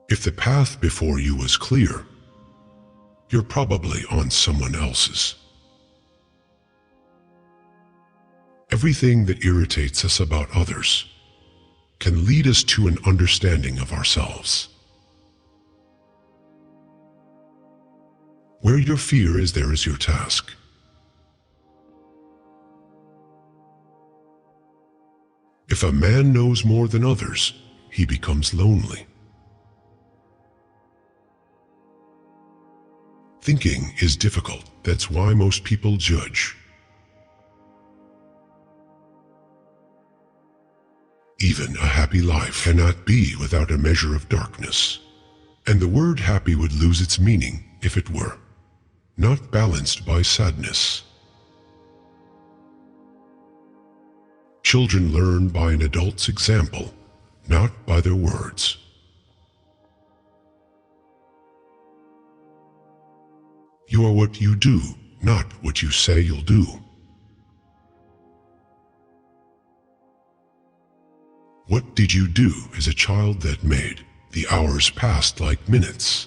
If the path before you was clear, you're probably on someone else's. Everything that irritates us about others can lead us to an understanding of ourselves. Where your fear is, there is your task. If a man knows more than others, he becomes lonely. Thinking is difficult. That's why most people judge. Even a happy life cannot be without a measure of darkness. And the word happy would lose its meaning if it were not balanced by sadness. Children learn by an adult's example, not by their words. You are what you do, not what you say you'll do. What did you do as a child that made the hours pass like minutes?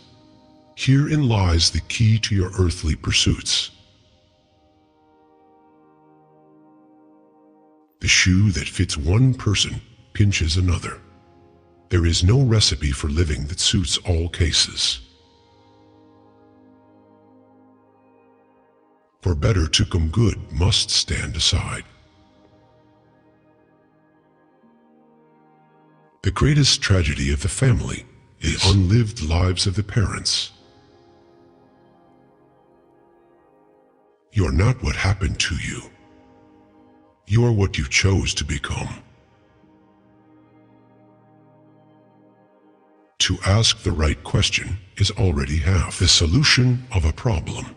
Herein lies the key to your earthly pursuits. The shoe that fits one person pinches another. There is no recipe for living that suits all cases. For better to come good must stand aside. The greatest tragedy of the family is the unlived lives of the parents. You are not what happened to you. You are what you chose to become. To ask the right question is already half the solution of a problem.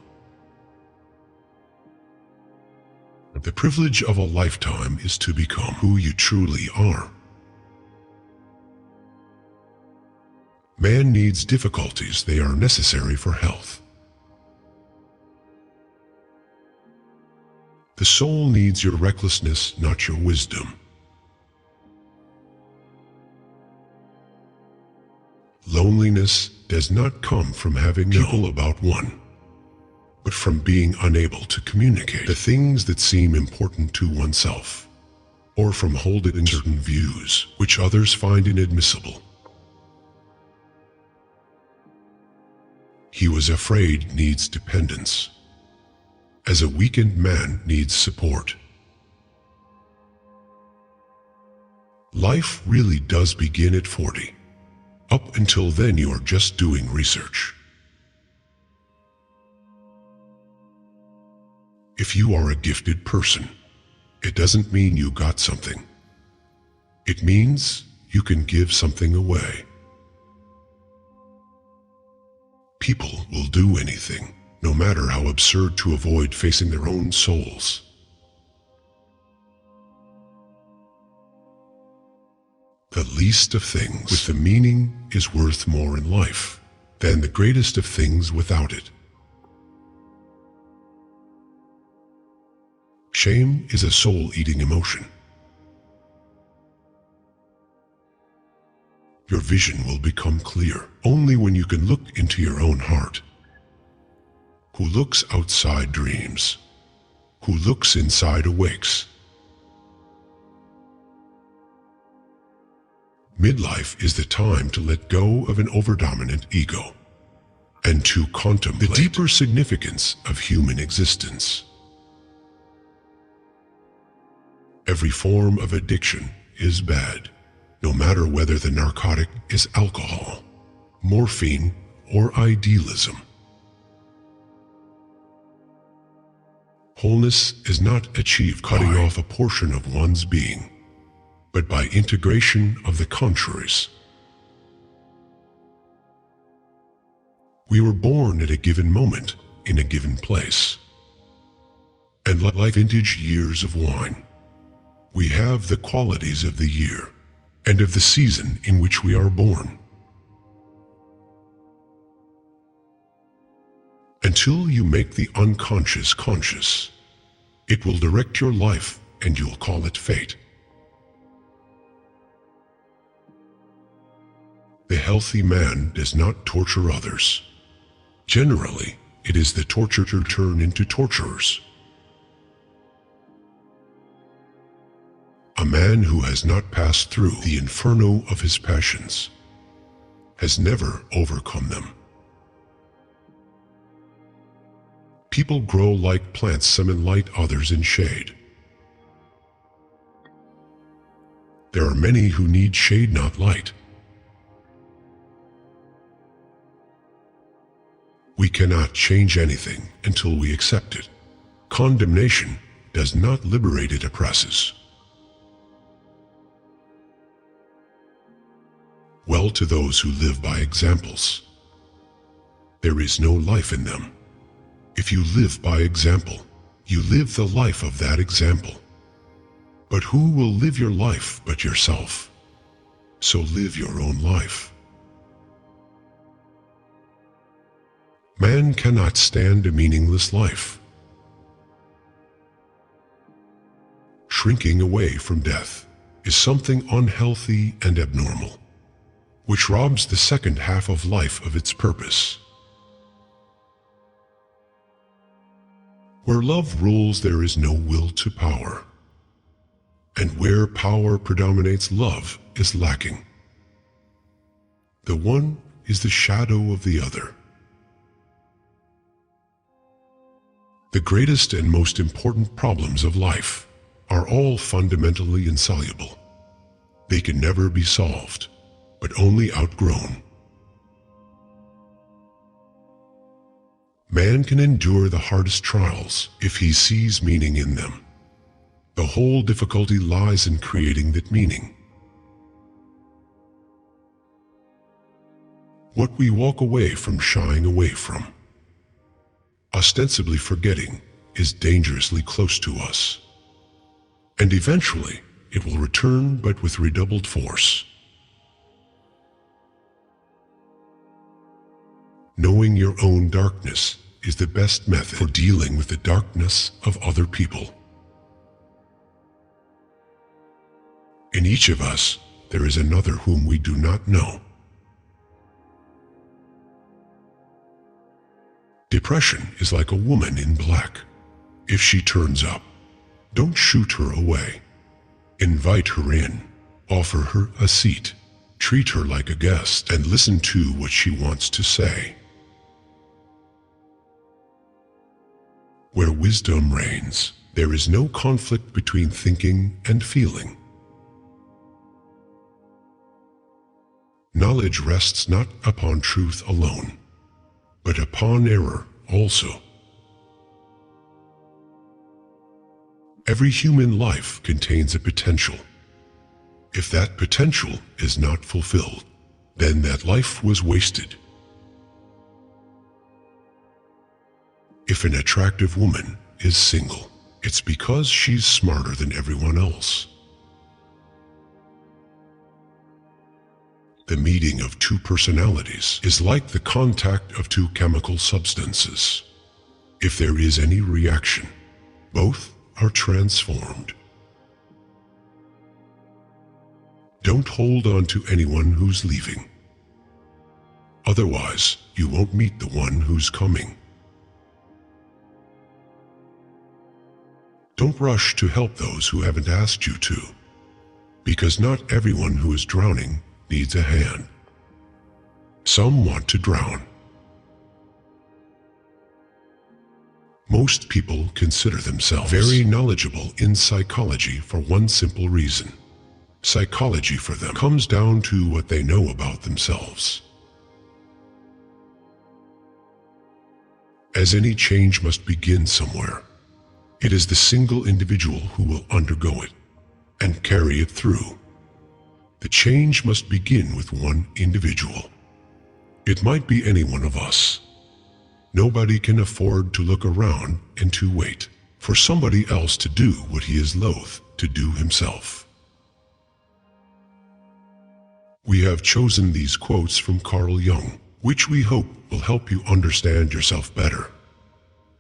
The privilege of a lifetime is to become who you truly are. Man needs difficulties. They are necessary for health. The soul needs your recklessness, not your wisdom. Loneliness does not come from having people about one, but from being unable to communicate the things that seem important to oneself, or from holding certain views which others find inadmissible. He was afraid needs dependence, as a weakened man needs support. Life really does begin at 40. Up until then, you are just doing research. If you are a gifted person, it doesn't mean you got something. It means you can give something away. People will do anything, no matter how absurd, to avoid facing their own souls. The least of things with the meaning is worth more in life than the greatest of things without it. Shame is a soul-eating emotion. Your vision will become clear only when you can look into your own heart. Who looks outside dreams. Who looks inside awakes. Midlife is the time to let go of an overdominant ego and to contemplate the deeper significance of human existence. Every form of addiction is bad, no matter whether the narcotic is alcohol, morphine, or idealism. Wholeness is not achieved cutting off a portion of one's being, but by integration of the contraries. We were born at a given moment in a given place. And like vintage years of wine, we have the qualities of the year and of the season in which we are born. Until you make the unconscious conscious, it will direct your life and you'll call it fate. The healthy man does not torture others. Generally, it is the tortured who turn into torturers. A man who has not passed through the inferno of his passions has never overcome them. People grow like plants, some in light, others in shade. There are many who need shade, not light. We cannot change anything until we accept it. Condemnation does not liberate, it oppresses. Well to those who live by examples. There is no life in them. If you live by example, you live the life of that example. But who will live your life but yourself? So live your own life. Man cannot stand a meaningless life. Shrinking away from death is something unhealthy and abnormal, which robs the second half of life of its purpose. Where love rules, there is no will to power. And where power predominates, love is lacking. The one is the shadow of the other. The greatest and most important problems of life are all fundamentally insoluble. They can never be solved, but only outgrown. Man can endure the hardest trials if he sees meaning in them. The whole difficulty lies in creating that meaning. What we walk away from, shying away from, ostensibly forgetting, is dangerously close to us. And eventually, it will return, but with redoubled force. Knowing your own darkness is the best method for dealing with the darkness of other people. In each of us, there is another whom we do not know. Depression is like a woman in black. If she turns up, don't shoot her away. Invite her in, offer her a seat, treat her like a guest, and listen to what she wants to say. Where wisdom reigns, there is no conflict between thinking and feeling. Knowledge rests not upon truth alone, but upon error also. Every human life contains a potential. If that potential is not fulfilled, then that life was wasted. If an attractive woman is single, it's because she's smarter than everyone else. The meeting of two personalities is like the contact of two chemical substances. If there is any reaction, both are transformed. Don't hold on to anyone who's leaving. Otherwise, you won't meet the one who's coming. Don't rush to help those who haven't asked you to, because not everyone who is drowning needs a hand. Some want to drown. Most people consider themselves very knowledgeable in psychology for one simple reason. Psychology for them comes down to what they know about themselves. As any change must begin somewhere, it is the single individual who will undergo it and carry it through. The change must begin with one individual. It might be any one of us. Nobody can afford to look around and to wait for somebody else to do what he is loath to do himself. We have chosen these quotes from Carl Jung, which we hope will help you understand yourself better.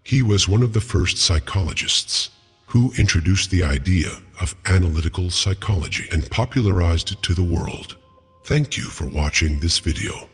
He was one of the first psychologists who introduced the idea of analytical psychology and popularized it to the world. Thank you for watching this video.